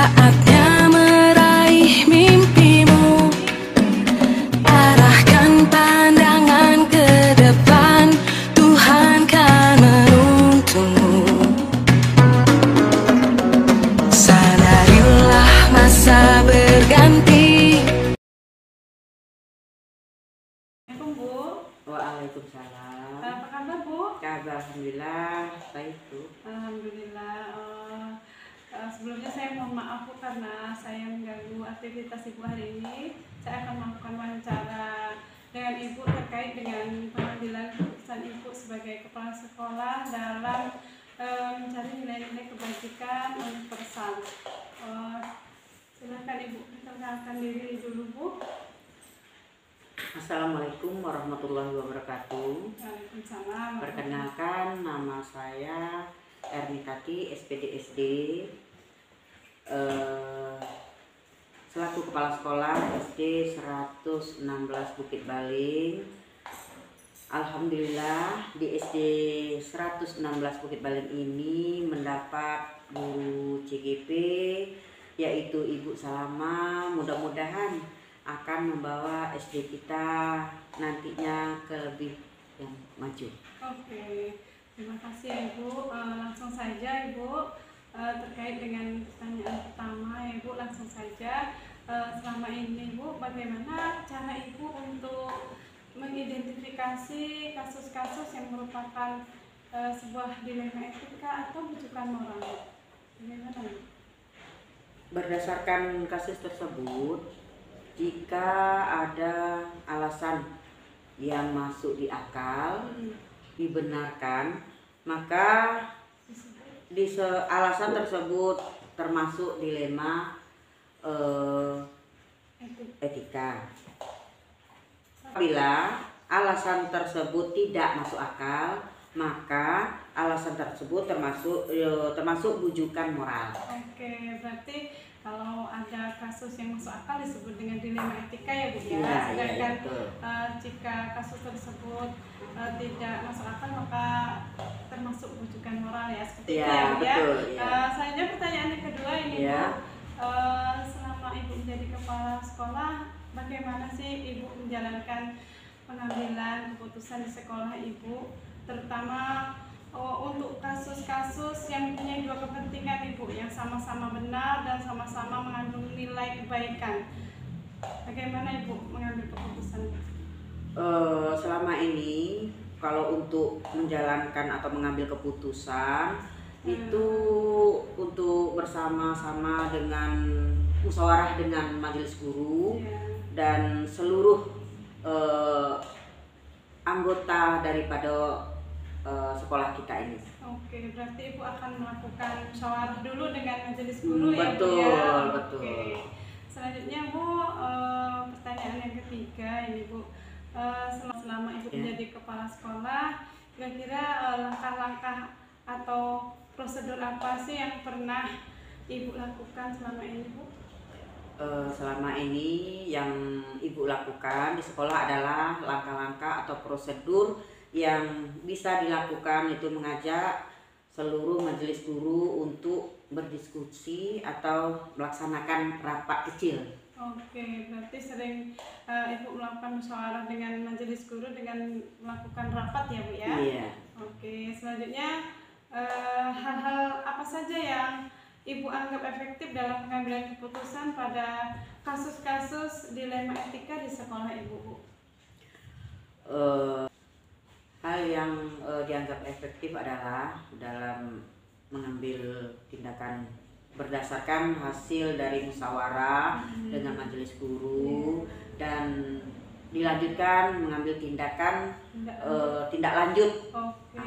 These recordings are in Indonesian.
Saatnya meraih mimpimu, arahkan pandangan ke depan, Tuhan kan menuntunmu. Sadarilah masa berganti. Assalamualaikum Bu. Waalaikumsalam. Apa kabar Bu? Kabar alhamdulillah baik Bu. Alhamdulillah. Sebelumnya saya mohon maaf Bu karena saya mengganggu aktivitas Ibu hari ini. Saya akan melakukan wawancara dengan Ibu terkait dengan pengambilan keputusan Ibu sebagai kepala sekolah dalam mencari nilai-nilai kebajikan universal. Silakan Ibu perkenalkan diri dulu Bu. Assalamualaikum warahmatullahi wabarakatuh. Waalaikumsalam. Perkenalkan, nama saya Ernitati, SPD SD, selaku kepala sekolah SD 116 Bukit Baling. Alhamdulillah di SD 116 Bukit Baling ini mendapat guru CGP yaitu Ibu Salama. Mudah-mudahan akan membawa SD kita nantinya ke lebih yang maju. Oke, terima kasih ya Ibu. Langsung saja Ibu, terkait dengan pertanyaan pertama ya Ibu, langsung saja. Selama ini Ibu, bagaimana cara Ibu untuk mengidentifikasi kasus-kasus yang merupakan sebuah dilema etika atau rujukan moral? Bagaimana Ibu? Berdasarkan kasus tersebut, jika ada alasan yang masuk di akal, dibenarkan, maka di alasan tersebut termasuk dilema etika. Apabila alasan tersebut tidak masuk akal, maka alasan tersebut termasuk rujukan moral. Oke, berarti kalau ada kasus yang masuk akal disebut dengan dilema etika ya Bu ya. Iya, Sedangkan iya, jika kasus tersebut tidak masuk akal maka termasuk rujukan moral ya, seperti itu ya Bu ya. Selanjutnya pertanyaan yang kedua ini Bu, selama Ibu menjadi kepala sekolah, bagaimana sih Ibu menjalankan pengambilan keputusan di sekolah Ibu, terutama untuk kasus-kasus yang punya dua kepentingan Ibu, yang sama-sama benar dan sama-sama mengandung nilai kebaikan. Bagaimana Ibu mengambil keputusan? Selama ini kalau untuk menjalankan atau mengambil keputusan itu untuk bersama-sama dengan musyawarah dengan majelis guru dan seluruh anggota daripada sekolah kita ini. Oke, berarti Ibu akan melakukan musyawarah dulu dengan majelis guru ya Bu betul, ya? Betul. Oke. Selanjutnya Bu, pertanyaan yang ketiga ini Bu, selama Ibu menjadi kepala sekolah, kira-kira langkah-langkah atau prosedur apa sih yang pernah Ibu lakukan selama ini Bu? Selama ini yang Ibu lakukan di sekolah adalah langkah-langkah atau prosedur yang bisa dilakukan, itu mengajak seluruh majelis guru untuk berdiskusi atau melaksanakan rapat kecil. Oke, berarti sering Ibu melakukan musyawarah dengan majelis guru dengan melakukan rapat ya Bu ya? Iya. Oke, selanjutnya hal-hal apa saja yang Ibu anggap efektif dalam pengambilan keputusan pada kasus-kasus dilema etika di sekolah Ibu Bu? Hal yang dianggap efektif adalah dalam mengambil tindakan berdasarkan hasil dari musyawarah dengan majelis guru dan dilanjutkan mengambil tindakan tindak lanjut. Oke,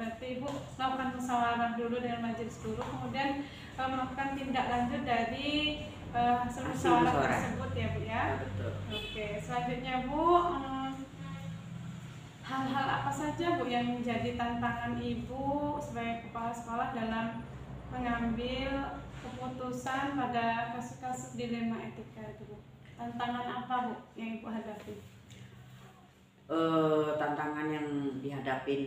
berarti Ibu melakukan musyawarah dulu dengan majelis guru, kemudian melakukan tindak lanjut dari hasil musyawarah tersebut ya Bu ya? Betul. Oke, selanjutnya Bu, hal-hal apa saja Bu yang menjadi tantangan Ibu sebagai kepala sekolah dalam mengambil keputusan pada kasus-kasus dilema etika itu Bu? Tantangan apa Bu yang Ibu hadapi? Tantangan yang dihadapin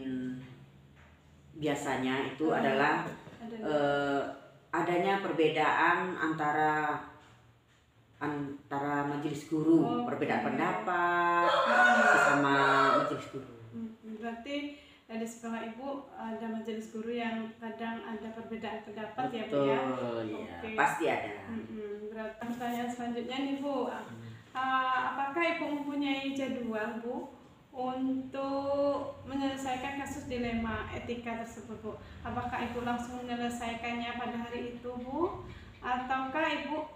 biasanya itu adalah adanya perbedaan antara majelis guru, perbedaan pendapat sesama majelis guru. Berarti di sekolah Ibu ada majelis guru yang kadang ada perbedaan pendapat. Betul, ya Bu ya? Ya, pasti ada. Berarti pertanyaan selanjutnya nih Bu, apakah Ibu mempunyai jadwal Bu untuk menyelesaikan kasus dilema etika tersebut Bu? Apakah Ibu langsung menyelesaikannya pada hari itu Bu? Ataukah Ibu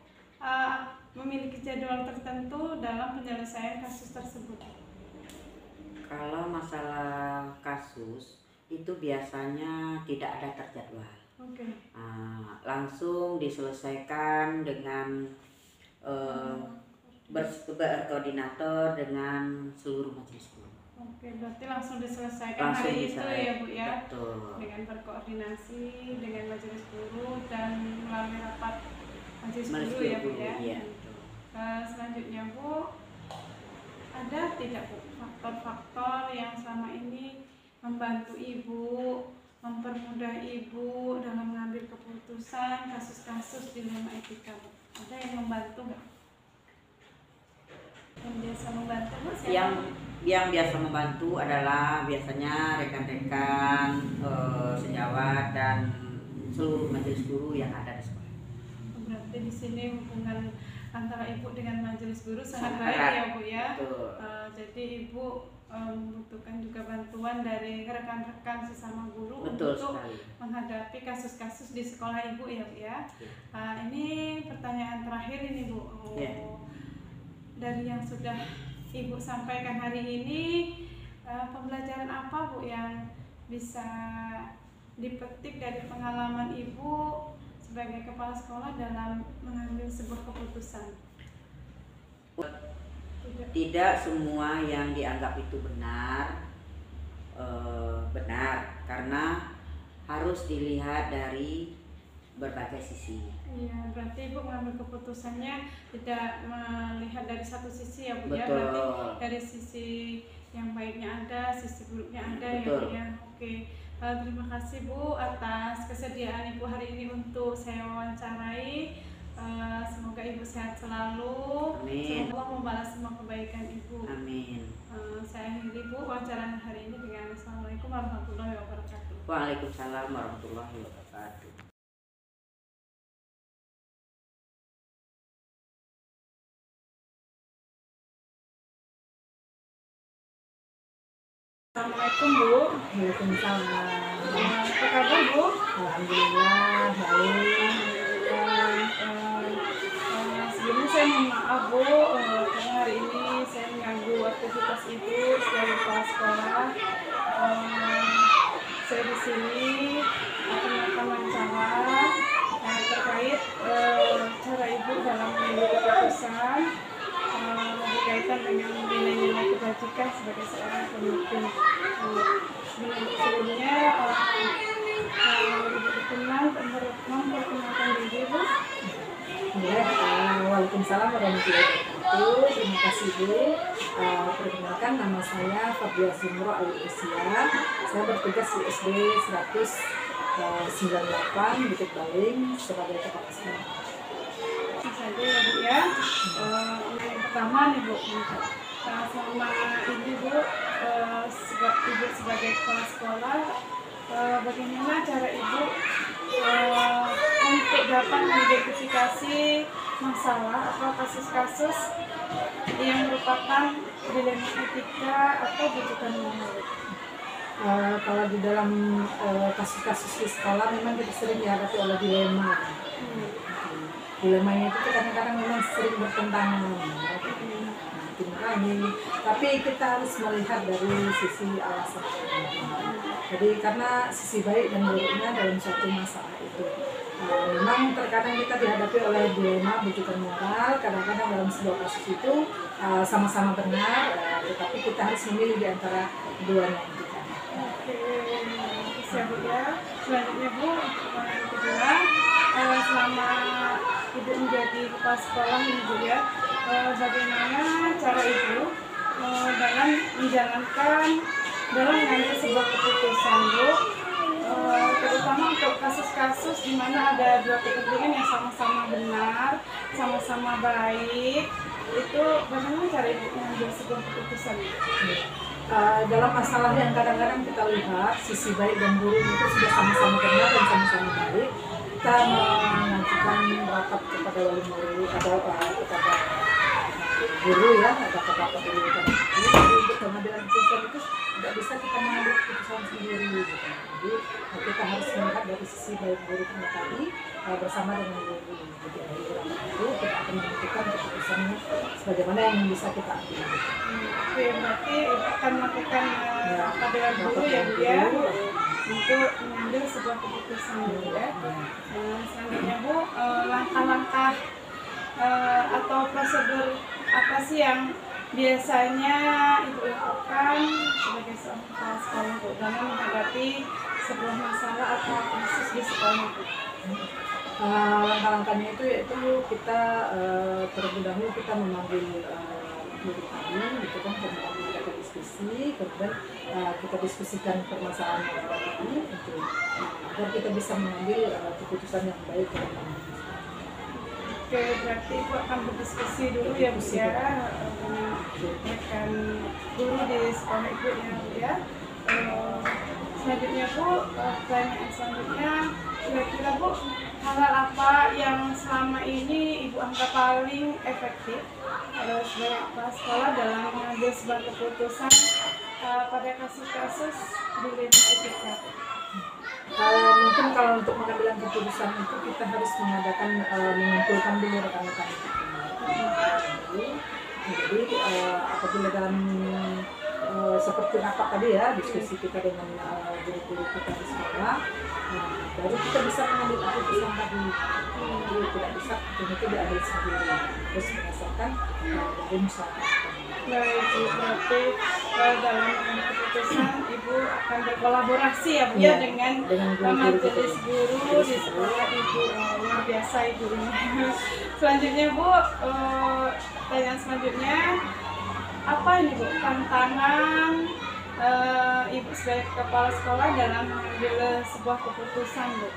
memiliki jadwal tertentu dalam penyelesaian kasus tersebut? Kalau masalah kasus itu biasanya tidak ada terjadwal. Langsung diselesaikan dengan berkoordinator dengan seluruh majelis guru. Berarti langsung diselesaikan hari itu ya Bu ya? Betul. Dengan berkoordinasi dengan majelis guru dan melalui rapat majelis guru ya Bu ya? Iya. Selanjutnya Bu, ada tidak Bu faktor-faktor yang selama ini membantu Ibu, mempermudah Ibu dalam mengambil keputusan kasus-kasus dilema etika Bu? Ada yang membantu nggak? Yang biasa membantu Bu siapa? Yang biasa membantu adalah biasanya rekan-rekan sejawat dan seluruh majelis guru yang ada di sekolah. Berarti di sini hubungan antara Ibu dengan majelis guru sangat baik ya Bu ya. Jadi Ibu membutuhkan juga bantuan dari rekan-rekan sesama guru untuk menghadapi kasus-kasus di sekolah Ibu ya Bu ya. Ini pertanyaan terakhir ini Bu. Dari yang sudah Ibu sampaikan hari ini, pembelajaran apa Bu yang bisa dipetik dari pengalaman Ibu sebagai kepala sekolah dalam mengambil sebuah keputusan? Tidak semua yang dianggap itu benar, karena harus dilihat dari berbagai sisi. Iya, berarti Ibu mengambil keputusannya tidak melihat dari satu sisi ya Bu ya. Betul. Berarti dari sisi yang baiknya ada, sisi buruknya ada. Betul. Ya Bu ya. Terima kasih Bu atas kesediaan Ibu hari ini untuk saya wawancarai. Semoga Ibu sehat selalu. Amin. Semoga Allah membalas semua kebaikan Ibu. Amin. Saya akhiri Bu wawancara hari ini dengan Assalamualaikum warahmatullahi wabarakatuh. Waalaikumsalam warahmatullahi wabarakatuh. Assalamualaikum Bu. Waalaikumsalam. Apa kabar Bu? Alhamdulillah baik. Sebelumnya saya mohon maaf Bu, karena hari ini saya mengganggu aktivitas Ibu sebagai kepala sekolah. Saya di sini akan melakukan wawancara terkait cara Ibu dalam mengambil keputusan berkaitan dengan nilai-nilai kebajikan sebagai seorang pemimpin. Sebelumnya Ibu dikenal memperkenalkan diri Bu. Waalaikumsalam warahmatullahi wabarakatuh. Terima kasih Bu. Perkenalkan, nama saya Fabia Zumro Alusia. Saya bertugas di SD 198 Bukit Baling sebagai kepala sekolah. Saja ya Bu ya. Yang pertama nih Bu, selama ini Bu, Ibu sebagai kepala sekolah, bagaimana cara Ibu untuk dapat mengidentifikasi masalah atau kasus-kasus yang merupakan dilema etika atau bujukan moral? Kalau di dalam kasus-kasus di sekolah memang kita sering dihadapi oleh dilema. Dilemanya itu kadang-kadang memang sering bertentangan. Tapi kita harus melihat dari sisi alasan. Jadi karena sisi baik dan buruknya dalam suatu masalah itu. Memang terkadang kita dihadapi oleh dilema bujukan moral. Kadang-kadang dalam sebuah kasus itu sama-sama benar, tetapi kita harus memilih di antara keduanya itu. Oke, Bu ya. Selanjutnya Bu, yang kedua, selama Ibu menjadi kepala sekolah ini Bu ya, bagaimana cara Ibu dalam menjalankan, dalam mengambil sebuah keputusan Bu, terutama untuk kasus-kasus di mana ada dua kepentingan yang sama-sama benar, sama-sama baik, itu bagaimana cara ibu mengambil sebuah keputusan? Dalam masalah yang kadang-kadang kita lihat sisi baik dan buruk itu sudah sama-sama benar dan sama-sama baik, kita mengajukan rapat kepada wali murid atau kepada guru ya, ada rapat dulu untuk pengambilan keputusan itu tidak bisa kita mengambil keputusan sendiri gitu. Jadi kita harus melihat dari sisi baik buruknya tadi bersama dengan guru. Jadi dari rapat itu kita akan menentukan keputusannya sebagaimana yang bisa kita ambil. Oke, berarti akan melakukan rapat dengan guru ya Bu ya, untuk mengambil sebuah keputusan ya. Selanjutnya Bu, langkah-langkah atau prosedur apa sih yang biasanya ibu lakukan sebagai seorang kepala sekolah Bu dalam menghadapi sebuah masalah atau kasus di sekolah Bu? Langkah-langkahnya itu yaitu kita terlebih dahulu kita memanggil guru kami, gitu kan, kemudian kita diskusi, kemudian kita diskusikan permasalahan ini untuk agar kita bisa mengambil keputusan yang baik ke depan. Oke, berarti ibu akan berdiskusi dulu ya Bu ya dengan guru di sekolah ibu ya Bu ya. Selanjutnya Bu, pertanyaan selanjutnya, kira-kira Bu, hal-hal apa yang selama ini ibu anggap paling efektif sebagai kepala sekolah dalam mengambil sebuah keputusan pada kasus-kasus dilema etika? Mungkin kalau untuk mengambil keputusan itu kita harus mengadakan mengumpulkan dulu rekan-rekan. Jadi apabila dalam seperti apa tadi ya diskusi kita dengan guru-guru kita di sekolah, baru kita bisa mengambil keputusan tadi. Jadi tidak bisa itu diambil sendiri, terus berdasarkan dari musyawarah. Baik, berarti dalam mengambil keputusan ibu akan berkolaborasi ya Bu ya dengan majelis guru di sekolah ibu. Luar biasa ibu ini. Selanjutnya Bu, pertanyaan selanjutnya, apa ini Bu tantangan ibu sebagai kepala sekolah dalam mengambil sebuah keputusan Bu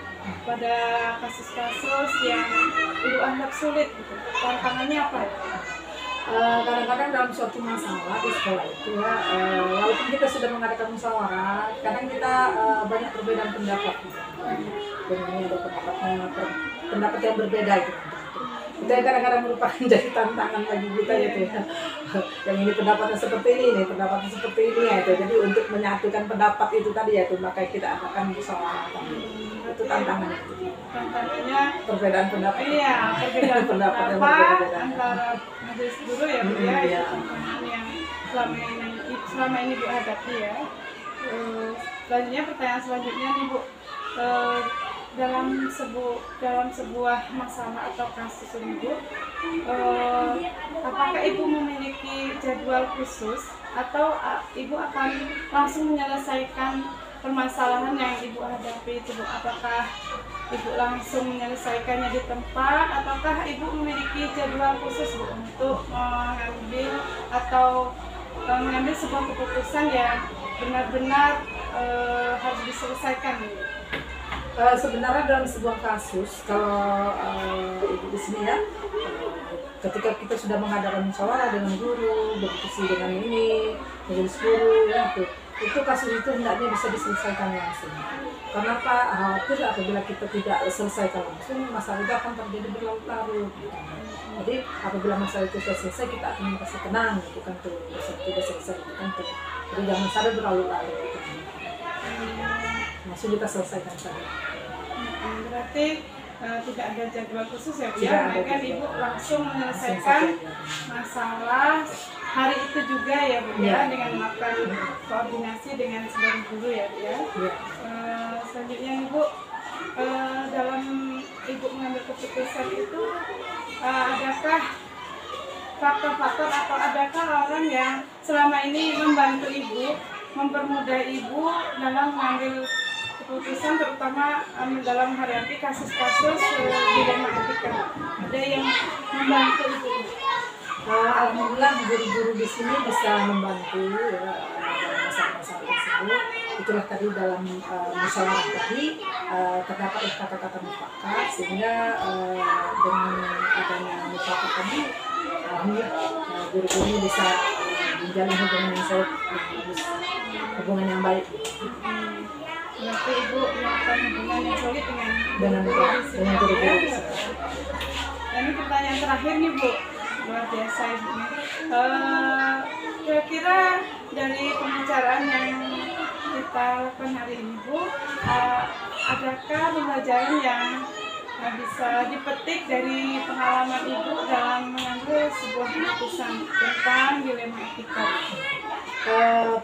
pada kasus-kasus yang ibu anggap sulit gitu? Tantangannya apa ya? Kadang-kadang dalam suatu masalah di sekolah itu ya, walaupun kita sudah mengadakan musyawarah, kadang kita banyak perbedaan pendapat gitu. Dengan ada pendapat yang berbeda gitu. Itu yang kadang-kadang merupakan jadi tantangan bagi kita gitu ya. Yang ini pendapatnya seperti ini pendapatnya seperti ini ya itu. Jadi untuk menyatukan pendapat itu tadi ya, itu maka kita akan musyawarah tadi. Itu tantangannya. Tantangannya perbedaan pendapat. Iya, perbedaan pendapat yang berbeda antara majelis guru ya Bu ya, itu tantangan yang selama ini Bu hadapi ya. Selanjutnya pertanyaan selanjutnya nih Bu, dalam sebuah masalah atau kasus ini Bu, apakah ibu memiliki jadwal khusus atau ibu akan langsung menyelesaikan permasalahan yang ibu hadapi itu Bu? Apakah ibu langsung menyelesaikannya di tempat ataukah ibu memiliki jadwal khusus Bu untuk mengambil atau mengambil sebuah keputusan yang benar-benar harus diselesaikan Bu? Sebenarnya dalam sebuah kasus, kalau ibu di sini ya, ketika kita sudah mengadakan musyawarah dengan guru, berdiskusi dengan ini, majelis guru ya, itu kasus itu hendaknya bisa diselesaikan langsung. Karena apa? Khawatir apabila kita tidak selesaikan langsung, masalah itu akan terjadi berlarut-larut. Jadi apabila masalah itu sudah selesai, kita akan merasa tenang, bukan tuh tidak selesai, bukan tuh. Jadi jangan sampai berlarut-larut. Langsung kita selesaikan saja. Berarti tidak ada jadwal khusus ya Bu ya, mereka ibu langsung menyelesaikan masalah hari itu juga ya Bu ya, dengan melakukan koordinasi dengan seluruh guru ya Bu ya. Selanjutnya Ibu, dalam ibu mengambil keputusan itu adakah faktor-faktor atau adakah orang yang selama ini membantu ibu, mempermudah ibu dalam mengambil keputusan, terutama dalam menghadapi kasus-kasus dilema etika? Ada yang membantu ibu? Alhamdulillah guru-guru di sini bisa membantu ya dalam masalah-masalah tersebut. itulah tadi dalam musyawarah tadi terdapat kata-kata mufakat, sehingga dengan adanya mufakat tadi guru-guru bisa menjalin hubungan yang solid, hubungan yang baik. Berarti Ibu melakukan hubungan yang solid dengan guru-guru. Dan ini pertanyaan terakhir nih Bu, luar biasa Ibu. Kira-kira dari pembicaraan yang kita lakukan hari ini Bu, adakah pembelajaran yang bisa dipetik dari pengalaman Ibu dalam mengambil sebuah keputusan tentang dilema etika?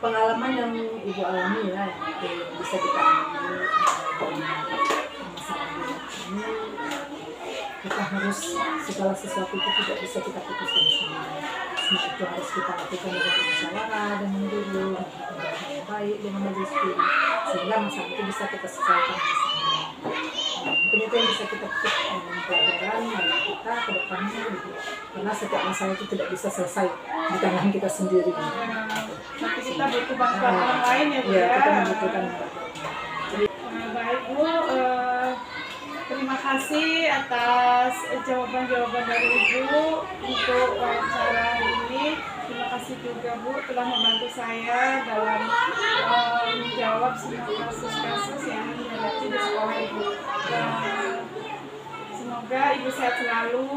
Pengalaman yang Ibu alami ya, yang bisa kita ambil masalah ini, kita harus segala sesuatu itu tidak bisa kita putuskan sendiri. Semua itu harus kita lakukan dengan musyawarah, dengan guru, dengan yang baik, dengan majelis diri, sehingga masalah itu bisa kita selesaikan bersama. Mungkin itu yang bisa kita petik pelajaran bagi kita ke depannya gitu. Karena setiap masalah itu tidak bisa selesai di tangan kita sendiri. Nanti kita butuh bantuan orang lain ya Bu ya? Kita ya. membutuhkan. Baik Bu, terima kasih atas jawaban-jawaban dari Ibu untuk wawancara ini. Terima kasih juga Bu telah membantu saya dalam menjawab semua kasus-kasus yang dihadapi di sekolah Ibu. Semoga Ibu sehat selalu,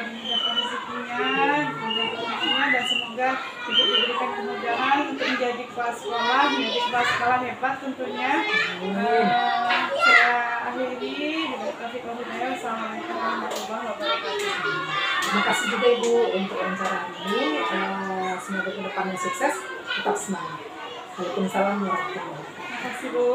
menjaga rezekinya, dan semoga Ibu diberikan kemudahan untuk menjadi kepala sekolah hebat tentunya. Saya akhiri. Assalamualaikum warahmatullahi wabarakatuh. Terima kasih juga Ibu untuk wawancara ini. Semoga ke depannya sukses, tetap semangat. Waalaikumsalam warahmatullahi wabarakatuh. Terima kasih Bu.